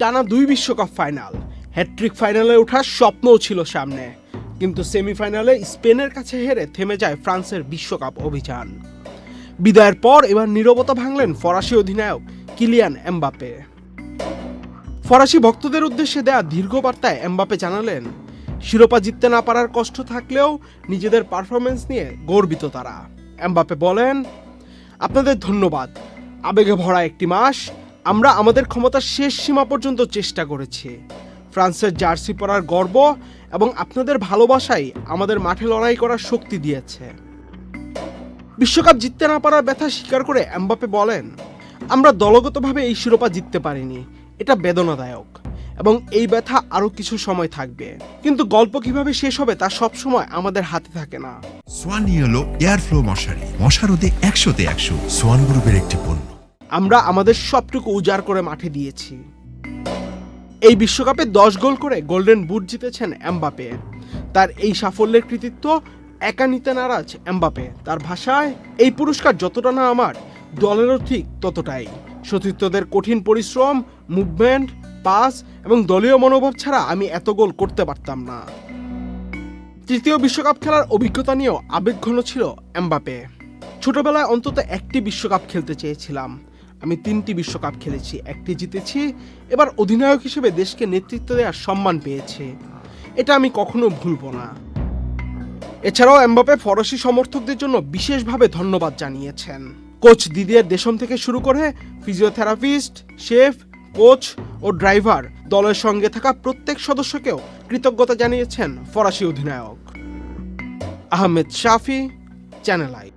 টানা 2 বিশ্বকাপ final, hat trick ফাইনালে ওঠার স্বপ্নও ছিল সামনে, কিন্তু সেমিফাইনালে স্পেনের কাছে হেরে থেমে যায় ফ্রান্সের বিশ্বকাপ অভিযান। বিদায়ের পর এবার নীরবতা ভাঙলেন ফরাসি অধিনায়ক কিলিয়ান এমবাপে। ফরাসি ভক্তদের উদ্দেশ্যে দেয়া দীর্ঘ বার্তায় এমবাপে জানালেন, শিরোপা জিততে না পারার কষ্ট থাকলেও নিজেদের পারফরমেন্স নিয়ে গর্বিত তারা। এমবাপে বলেন, আপনাদের ধন্যবাদ। আবেগে ভরা একটি মাস, আমরা আমাদের ক্ষমতার শেষ সীমা পর্যন্ত চেষ্টা করেছি। ফ্রান্সের জার্সি পরার গর্ব এবং আপনাদের ভালোবাসাই আমাদের মাঠে লড়াই করার শক্তি দিয়েছে। বিশ্বকাপ জিততে না পারার ব্যথা স্বীকার করে এমবাপে বলেন, আমরা দলগতভাবে এই শিরোপা জিততে পারিনি, এটা বেদনাদায়ক এবং এই ব্যথা আরও কিছু সময় থাকবে, কিন্তু গল্প কিভাবে শেষ হবে তা সবসময় আমাদের হাতে থাকে না। সোয়ান নিয়ে এলো এয়ারফ্লো মশারি, মশা রোধে 100তে 100, সোয়ান গ্রুপের একটি পণ্য। আমরা আমাদের সবটুকু উজাড় করে মাঠে দিয়েছি। এই বিশ্বকাপে 10 গোল করে গোল্ডেন বুট জিতেছেন এমবাপে। তার এই সাফল্যের কৃতিত্ব একা নিতে নারাজ এমবাপে। তার ভাষায়, এই পুরস্কার যতটা না আমার, দলেরও ঠিক ততটাই। সতীর্থদের কঠিন পরিশ্রম, মুভমেন্ট, পাস এবং দলীয় মনোভাব ছাড়া আমি এত গোল করতে পারতাম না। তৃতীয় বিশ্বকাপ খেলার অভিজ্ঞতা নিয়েও আবেগঘন ছিল এমবাপে। ছোটবেলায় অন্তত একটি বিশ্বকাপ খেলতে চেয়েছিলাম। আমি 3টি বিশ্বকাপ খেলেছি, একটি জিতেছি। এবার অধিনায়ক হিসেবে দেশকে নেতৃত্ব দেওয়ার সম্মান পেয়েছি, এটা আমি কখনো ভুলব না। এছাড়াও এমবাপে ফরাসি সমর্থকদের জন্য বিশেষভাবে ধন্যবাদ জানিয়েছেন। কোচ দিদিয়ের দেশম থেকে শুরু করে ফিজিওথেরাপিস্ট, শেফ, কোচ ও ড্রাইভার, দলের সঙ্গে থাকা প্রত্যেক সদস্যকেও কৃতজ্ঞতা জানিয়েছেন ফরাসি অধিনায়ক। আহমেদ শাফি, চ্যানেল আই।